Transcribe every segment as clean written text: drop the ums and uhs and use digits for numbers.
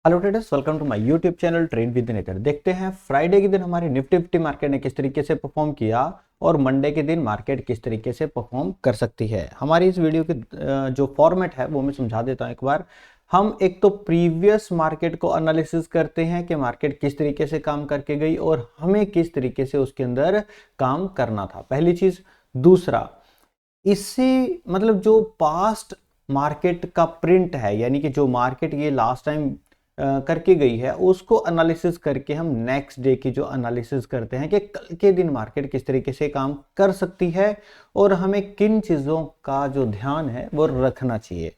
Hello traders, welcome to my YouTube channel trade with nature. देखते हैं Friday के दिन हमारी निफ्टी 50 मार्केट ने किस तरीके से परफॉर्म किया और मंडे के दिन मार्केट किस तरीके से परफॉर्म कर सकती है। हमारी इस वीडियो के जो फॉर्मेट है वो मैं समझा देता हूं एक बार। हम एक तो प्रीवियस मार्केट को एनालिसिस करते हैं कि मार्केट किस तरीके से काम करके गई और हमें किस तरीके से उसके अंदर काम करना था, पहली चीज। दूसरा, इससे मतलब जो पास्ट मार्केट का प्रिंट है, यानी कि जो मार्केट ये लास्ट टाइम करके गई है, उसको एनालिसिस करके हम नेक्स्ट डे की जो एनालिसिस करते हैं कि कल के दिन मार्केट किस तरीके से काम कर सकती है और हमें किन चीज़ों का जो ध्यान है वो रखना चाहिए।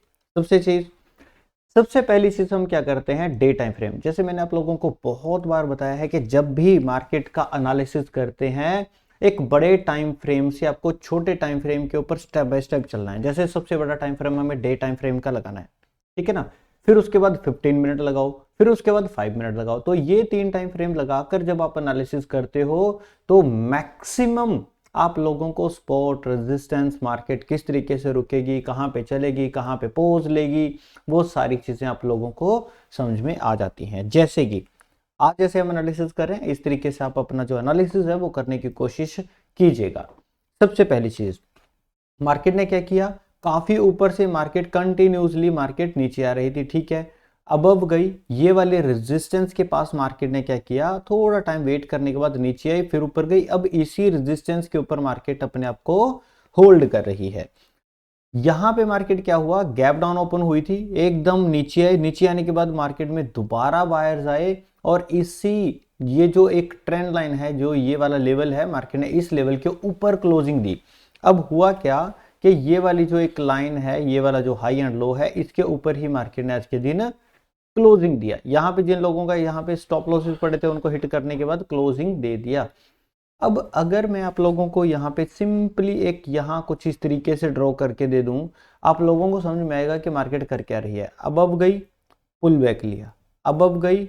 सबसे पहली चीज हम क्या करते हैं, डे टाइम फ्रेम। जैसे मैंने आप लोगों को बहुत बार बताया है कि जब भी मार्केट का एनालिसिस करते हैं, एक बड़े टाइम फ्रेम से आपको छोटे टाइम फ्रेम के ऊपर स्टेप बाय स्टेप चलना है। जैसे सबसे बड़ा टाइम फ्रेम हमें डे टाइम फ्रेम का लगाना है, ठीक है ना। फिर उसके बाद 15 मिनट लगाओ, फिर उसके बाद 5 मिनट लगाओ। तो ये 3 टाइम फ्रेम लगाकर जब आप एनालिसिस करते हो तो मैक्सिमम आप लोगों को स्पॉट रेजिस्टेंस, मार्केट किस तरीके से रुकेगी, कहां पे चलेगी, कहां पे पोज लेगी, वो सारी चीजें आप लोगों को समझ में आ जाती हैं। जैसे कि आज जैसे हम एनालिसिस कर रहे हैं, इस तरीके से आप अपना जो एनालिसिस है वो करने की कोशिश कीजिएगा। सबसे पहली चीज, मार्केट ने क्या किया, काफी ऊपर से मार्केट कंटिन्यूसली मार्केट नीचे आ रही थी, ठीक है। अबव गई, ये वाले रेजिस्टेंस के पास मार्केट ने क्या किया, थोड़ा टाइम वेट करने के बाद नीचे आई, फिर ऊपर गई। अब इसी रेजिस्टेंस के ऊपर मार्केट अपने आप को होल्ड कर रही है। यहां पे मार्केट क्या हुआ, गैप डाउन ओपन हुई थी, एकदम नीचे आई। नीचे आने के बाद मार्केट में दोबारा बायर्स आए और इसी ये जो एक ट्रेंड लाइन है, जो ये वाला लेवल है, मार्केट ने इस लेवल के ऊपर क्लोजिंग दी। अब हुआ क्या कि ये वाली जो एक लाइन है, ये वाला जो हाई एंड लो है, इसके ऊपर ही मार्केट ने आज के दिन क्लोजिंग दिया। यहां पे जिन लोगों का यहाँ पे स्टॉप लॉसेस पड़े थे, उनको हिट करने के बाद क्लोजिंग दे दिया। अब अगर मैं आप लोगों को यहाँ पे सिंपली एक यहाँ कुछ इस तरीके से ड्रॉ करके दे दूं, आप लोगों को समझ में आएगा कि मार्केट कर क्या रही है। अब गई, पुल बैक लिया, अब गई,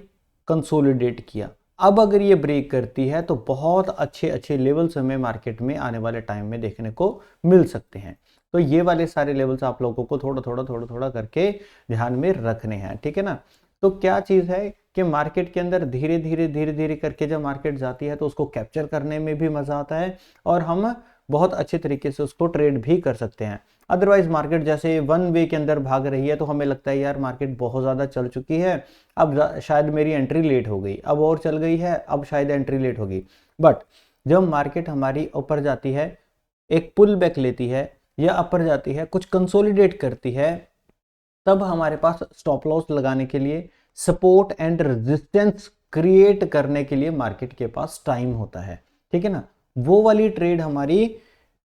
कंसोलिडेट किया। अब अगर ये ब्रेक करती है तो बहुत अच्छे अच्छे लेवल्स हमें मार्केट में आने वाले टाइम में देखने को मिल सकते हैं। तो ये वाले सारे लेवल्स आप लोगों को थोड़ा थोड़ा करके ध्यान में रखने हैं, ठीक है ना। तो क्या चीज है कि मार्केट के अंदर धीरे धीरे करके जब मार्केट जाती है तो उसको कैप्चर करने में भी मजा आता है और हम बहुत अच्छे तरीके से उसको ट्रेड भी कर सकते हैं। अदरवाइज मार्केट जैसे वन वे के अंदर भाग रही है तो हमें लगता है यार मार्केट बहुत ज्यादा चल चुकी है, अब शायद मेरी एंट्री लेट हो गई, अब और चल गई है, अब शायद एंट्री लेट होगी। बट जब मार्केट हमारी ऊपर जाती है, एक पुल बैक लेती है या अपर जाती है, कुछ कंसोलिडेट करती है, तब हमारे पास स्टॉप लॉस लगाने के लिए, सपोर्ट एंड रेजिस्टेंस क्रिएट करने के लिए मार्केट के पास टाइम होता है, ठीक है ना। वो वाली ट्रेड हमारी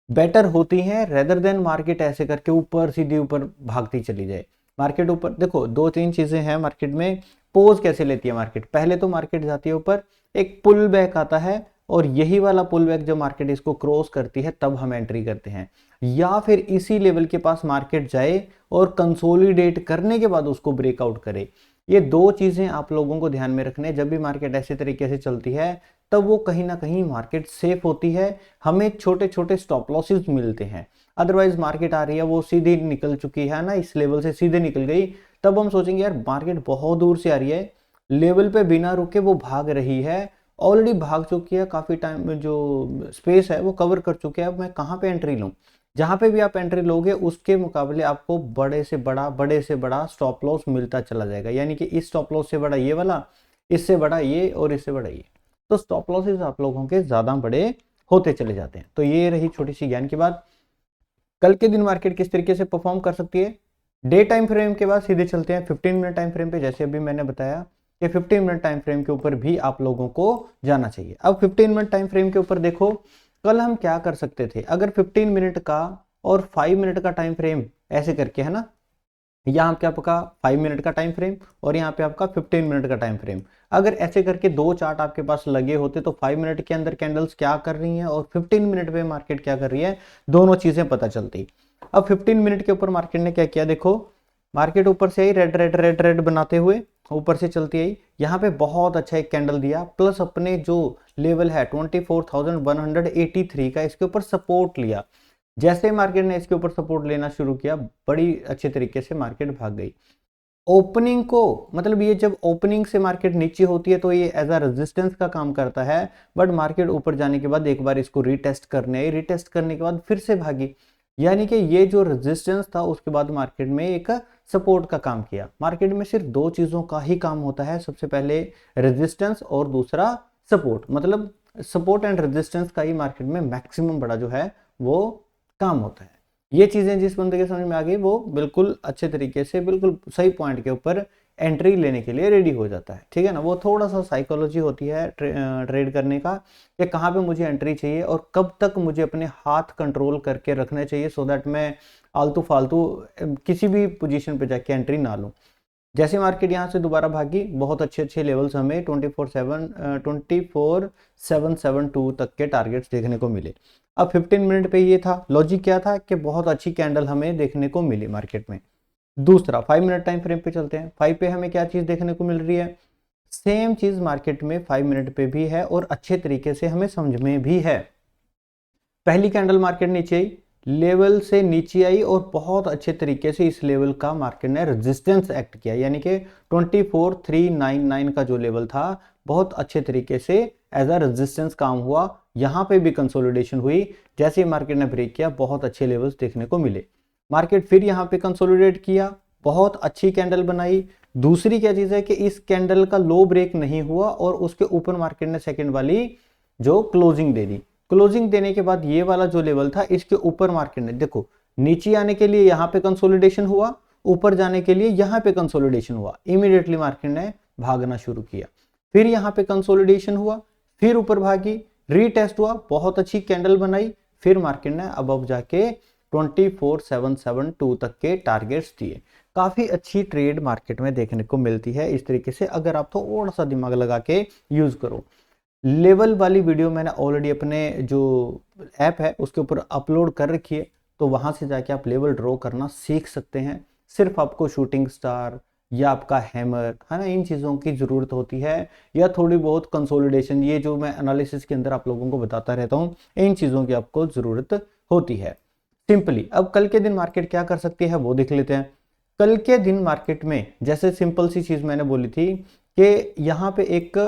बेटर होती है रेदर देन मार्केट ऐसे करके ऊपर सीधी ऊपर भागती चली जाए। मार्केट ऊपर देखो, दो तीन चीजें हैं मार्केट में। पोज कैसे लेती है मार्केट, पहले तो मार्केट जाती है ऊपर, एक पुल बैक आता है और यही वाला पुल बैक जब मार्केट इसको क्रॉस करती है तब हम एंट्री करते हैं, या फिर इसी लेवल के पास मार्केट जाए और कंसोलिडेट करने के बाद उसको ब्रेकआउट करे। ये दो चीजें आप लोगों को ध्यान में रखने। जब भी मार्केट ऐसे तरीके से चलती है तब वो कहीं ना कहीं मार्केट सेफ होती है, हमें छोटे छोटे स्टॉप लॉसेस मिलते हैं। अदरवाइज मार्केट आ रही है, वो सीधी निकल चुकी है ना, इस लेवल से सीधे निकल गई, तब हम सोचेंगे यार मार्केट बहुत दूर से आ रही है, लेवल पे बिना रुके वो भाग रही है, ऑलरेडी भाग चुकी है, काफी टाइम में जो स्पेस है वो कवर कर चुके हैं, अब मैं कहाँ पे एंट्री लूं। जहां पे भी आप एंट्री लोगे उसके मुकाबले आपको बड़े से बड़ा स्टॉप लॉस मिलता चला जाएगा, यानी कि इस स्टॉप लॉस से बड़ा ये वाला, इससे बड़ा ये और इससे बड़ा ये। तो स्टॉप लॉसेस आप लोगों के ज्यादा बड़े होते चले जाते हैं। तो ये रही छोटी सी ज्ञान की बात। कल के दिन मार्केट किस तरीके से परफॉर्म कर सकती है, डे टाइम फ्रेम के बाद सीधे चलते हैं 15 मिनट टाइम फ्रेम पे। जैसे अभी मैंने बताया कि 15 मिनट टाइम फ्रेम के ऊपर भी आप लोगों को जाना चाहिए। अब 15 मिनट टाइम फ्रेम के ऊपर देखो, कल हम क्या कर सकते थे, अगर 15 मिनट का और 5 मिनट का टाइम फ्रेम ऐसे करके, है ना, यहाँ पे आपका 5 मिनट का टाइम फ्रेम और यहाँ पे आपका 15 मिनट का टाइम फ्रेम, अगर ऐसे करके दो चार्ट आपके पास लगे होते तो 5 मिनट के अंदर कैंडल्स क्या कर रही हैं और 15 मिनट पे मार्केट क्या कर रही है, दोनों चीजें पता चलती। अब 15 मिनट के ऊपर मार्केट ने क्या किया, देखो मार्केट ऊपर से आई, रेड रेड रेड रेड बनाते हुए ऊपर से चलती आई, यहाँ पे बहुत अच्छा एक कैंडल दिया, प्लस अपने जो लेवल है 24,183 का, इसके ऊपर सपोर्ट लिया। जैसे मार्केट ने इसके ऊपर सपोर्ट लेना शुरू किया, बड़ी अच्छे तरीके से मार्केट भाग गई। ओपनिंग को, मतलब ये जब ओपनिंग से मार्केट नीचे होती है तो ये एज अ रेजिस्टेंस का काम करता है, बट मार्केट ऊपर जाने के बाद एक बार इसको रीटेस्ट करने के बाद फिर से भागी, यानी कि ये जो रेजिस्टेंस था उसके बाद मार्केट में एक सपोर्ट का काम किया। मार्केट में सिर्फ दो चीजों का ही काम होता है, सबसे पहले रेजिस्टेंस और दूसरा सपोर्ट, मतलब सपोर्ट एंड रेजिस्टेंस का ही मार्केट में मैक्सिमम बड़ा जो है वो काम होता है। ये चीजें जिस बंदे के समझ में आ गई वो बिल्कुल अच्छे तरीके से बिल्कुल सही पॉइंट के ऊपर एंट्री लेने के लिए रेडी हो जाता है, ठीक है ना। वो थोड़ा सा साइकोलॉजी होती है ट्रेड करने का कि कहाँ पे मुझे एंट्री चाहिए और कब तक मुझे अपने हाथ कंट्रोल करके रखना चाहिए, सो दैट मैं आलतू फालतू किसी भी पोजीशन पे जाके एंट्री ना लूँ। जैसे मार्केट यहाँ से दोबारा भागी, बहुत अच्छे अच्छे लेवल्स हमें 24772 तक के टारगेट्स देखने को मिले। अब 15 मिनट पे ये था, लॉजिक क्या था कि बहुत अच्छी कैंडल हमें देखने को मिली मार्केट में। दूसरा 5 मिनट टाइम फ्रेम पे चलते हैं। 5 पे हमें क्या चीज देखने को मिल रही है, सेम चीज मार्केट में 5 मिनट पे भी है और अच्छे तरीके से हमें समझ में भी है। पहली कैंडल मार्केट नीचे आई, लेवल से नीचे आई और बहुत अच्छे तरीके से इस लेवल का मार्केट ने रेजिस्टेंस एक्ट किया, यानी कि 24399 का जो लेवल था बहुत अच्छे तरीके से एज अ रेजिस्टेंस काम हुआ। यहां पे भी कंसोलिडेशन हुई, जैसे ही मार्केट ने ब्रेक किया बहुत अच्छे लेवल्स देखने को मिले। मार्केट फिर यहां पे कंसोलिडेट किया, बहुत अच्छी कैंडल बनाई। दूसरी क्या चीज है कि इस कैंडल का लो ब्रेक नहीं हुआ और उसके ऊपर मार्केट ने सेकंड वाली जो क्लोजिंग दे दी। क्लोजिंग देने के बाद ये वाला जो लेवल था इसके ऊपर मार्केट ने देखो नीचे आने के लिए यहां पे कंसोलिडेशन हुआ, ऊपर जाने के लिए यहां पे कंसोलिडेशन हुआ, इमीडिएटली मार्केट ने भागना शुरू किया। फिर यहां पे कंसोलिडेशन हुआ, फिर ऊपर भागी, रीटेस्ट हुआ, बहुत अच्छी कैंडल बनाई, फिर मार्केट ने अबव जाके 24772 तक के टारगेट्स दिए। काफी अच्छी ट्रेड मार्केट में देखने को मिलती है इस तरीके से, अगर आप थोड़ा सा दिमाग लगा के यूज करो। लेवल वाली वीडियो मैंने ऑलरेडी अपने जो ऐप है उसके ऊपर अपलोड कर रखी है, तो वहां से जाके आप लेवल ड्रॉ करना सीख सकते हैं। सिर्फ आपको शूटिंग स्टार या आपका हैमर है ना, इन चीज़ों की ज़रूरत होती है, या थोड़ी बहुत कंसोलिडेशन, ये जो मैं एनालिसिस के अंदर आप लोगों को बताता रहता हूँ, इन चीज़ों की आपको ज़रूरत होती है सिंपली। अब कल के दिन मार्केट क्या कर सकती है वो देख लेते हैं। कल के दिन मार्केट में जैसे सिंपल सी चीज़ मैंने बोली थी कि यहाँ पे एक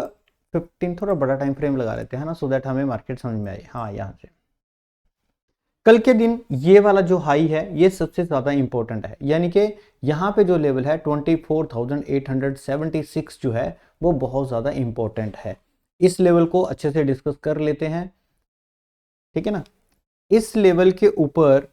15 थोड़ा बड़ा टाइम फ्रेम लगा लेते हैं ना, सो दैट हमें मार्केट समझ में आए। हाँ, यहां से कल के दिन ये वाला जो हाई है ये सबसे ज्यादा इंपॉर्टेंट है, यानी कि यहां पे जो लेवल है 24,876 जो है वो बहुत ज्यादा इंपॉर्टेंट है। इस लेवल को अच्छे से डिस्कस कर लेते हैं, ठीक है ना। इस लेवल के ऊपर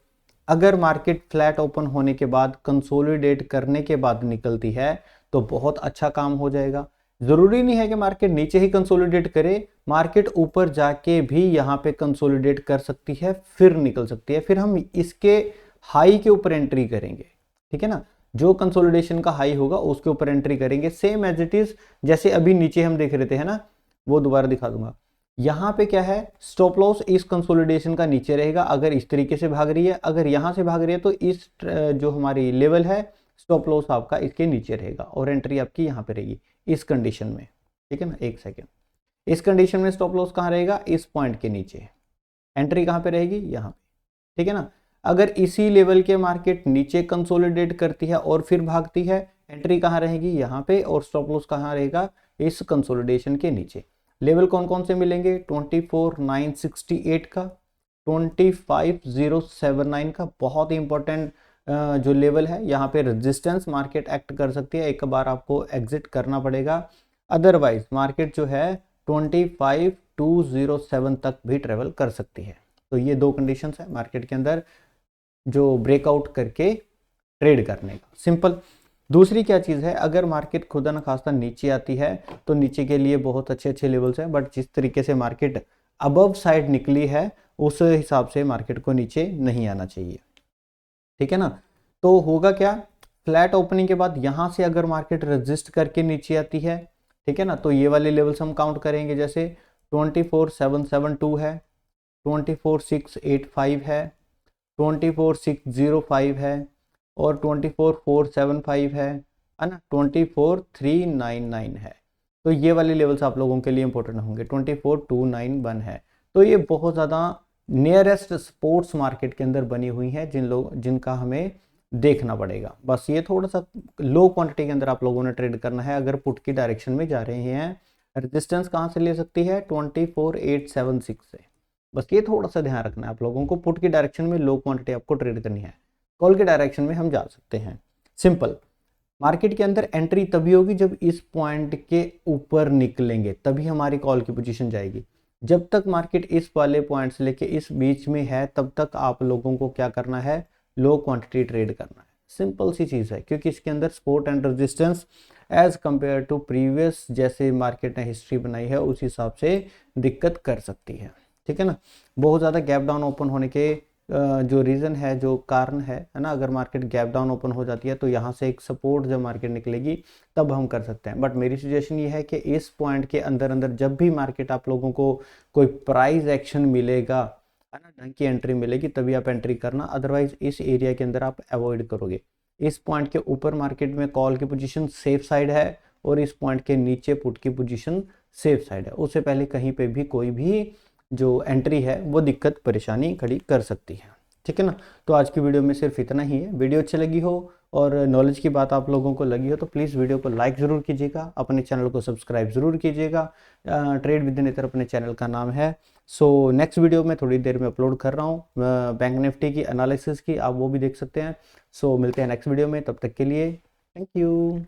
अगर मार्केट फ्लैट ओपन होने के बाद कंसोलिडेट करने के बाद निकलती है तो बहुत अच्छा काम हो जाएगा। जरूरी नहीं है कि मार्केट नीचे ही कंसोलिडेट करे, मार्केट ऊपर जाके भी यहां पे कंसोलिडेट कर सकती है, फिर निकल सकती है, फिर हम इसके हाई के ऊपर एंट्री करेंगे, ठीक है ना। जो कंसोलिडेशन का हाई होगा उसके ऊपर एंट्री करेंगे, सेम एज इट इज जैसे अभी नीचे हम देख रहे थे, है ना, वो दोबारा दिखा दूंगा। यहां पे क्या है, स्टॉप लॉस इस कंसोलिडेशन का नीचे रहेगा अगर इस तरीके से भाग रही है, अगर यहां से भाग रही है तो इस जो हमारी लेवल है स्टॉप लॉस आपका इसके नीचे रहेगा और एंट्री आपकी यहां पे रहेगी इस कंडीशन में, ठीक है ना। एक सेकेंड, इस कंडीशन में स्टॉप लॉस कहां रहेगा, इस पॉइंट के नीचे, एंट्री कहां पे रहेगी, यहां पे, ठीक है ना। अगर इसी लेवल के मार्केट नीचे कंसोलिडेट करती है और फिर भागती है, एंट्री कहां रहेगी, यहां पे, और स्टॉप लॉस कहां रहेगा, इस कंसोलिडेशन के नीचे। लेवल कौन कौन से मिलेंगे, 24968 का, 25079 का, बहुत ही इंपॉर्टेंट जो लेवल है। यहाँ पे रेजिस्टेंस मार्केट एक्ट कर सकती है, एक बार आपको एग्जिट करना पड़ेगा, अदरवाइज मार्केट जो है 25207 तक भी ट्रेवल कर सकती है। तो ये दो कंडीशंस है मार्केट के अंदर जो ब्रेकआउट करके ट्रेड करने का, सिंपल। दूसरी क्या चीज़ है, अगर मार्केट खुदा न खास्ता नीचे आती है तो नीचे के लिए बहुत अच्छे अच्छे लेवल्स हैं, बट जिस तरीके से मार्केट अबव साइड निकली है उस हिसाब से मार्केट को नीचे नहीं आना चाहिए, ठीक है ना। तो होगा क्या, फ्लैट ओपनिंग के बाद यहां से अगर मार्केट रेजिस्ट करके नीचे आती है, ठीक है ना, तो ये वाले लेवल्स हम काउंट करेंगे, जैसे 24772 है, 24685 है, 24605 है, और 24475 है ना, 24399 है। तो ये वाले लेवल्स आप लोगों के लिए इंपॉर्टेंट होंगे, 24291 है। तो ये बहुत ज़्यादा नियरेस्ट स्पोर्ट्स मार्केट के अंदर बनी हुई है जिनका हमें देखना पड़ेगा। बस ये थोड़ा सा लो क्वांटिटी के अंदर आप लोगों ने ट्रेड करना है। अगर पुट की डायरेक्शन में जा रहे हैं, रेजिस्टेंस कहाँ से ले सकती है 24876 से। बस ये थोड़ा सा ध्यान रखना है आप लोगों को। पुट की डायरेक्शन में लो क्वांटिटी आपको ट्रेड करनी है। कॉल की डायरेक्शन में हम जा सकते हैं। सिंपल, मार्केट के अंदर एंट्री तभी होगी जब इस पॉइंट के ऊपर निकलेंगे, तभी हमारी कॉल की पोजीशन जाएगी। जब तक मार्केट इस वाले पॉइंट से लेके इस बीच में है, तब तक आप लोगों को क्या करना है, लो क्वांटिटी ट्रेड करना है। सिंपल सी चीज़ है, क्योंकि इसके अंदर support and resistance as compare to previous जैसे मार्केट ने हिस्ट्री बनाई है उस हिसाब से दिक्कत कर सकती है। ठीक है ना। बहुत ज़्यादा गैप डाउन ओपन होने के जो रीज़न है, जो कारण है ना, अगर मार्केट गैप डाउन ओपन हो जाती है तो यहाँ से एक सपोर्ट जब मार्केट निकलेगी तब हम कर सकते हैं। बट मेरी सजेशन ये है कि इस पॉइंट के अंदर अंदर जब भी मार्केट आप लोगों को कोई प्राइस एक्शन मिलेगा, है ना, ढंग की एंट्री मिलेगी, तभी आप एंट्री करना। अदरवाइज इस एरिया के अंदर आप अवॉइड करोगे। इस पॉइंट के ऊपर मार्केट में कॉल की पोजीशन सेफ साइड है और इस पॉइंट के नीचे पुट की पोजीशन सेफ साइड है। उससे पहले कहीं पे भी कोई भी जो एंट्री है वो दिक्कत परेशानी खड़ी कर सकती है। ठीक है ना। तो आज की वीडियो में सिर्फ इतना ही है। वीडियो अच्छी लगी हो और नॉलेज की बात आप लोगों को लगी हो तो प्लीज़ वीडियो को लाइक ज़रूर कीजिएगा, अपने चैनल को सब्सक्राइब ज़रूर कीजिएगा। ट्रेड विद नेतर अपने चैनल का नाम है। सो नेक्स्ट वीडियो में थोड़ी देर में अपलोड कर रहा हूँ बैंक निफ्टी की एनालिसिस की, आप वो भी देख सकते हैं। सो मिलते हैं नेक्स्ट वीडियो में, तब तक के लिए थैंक यू।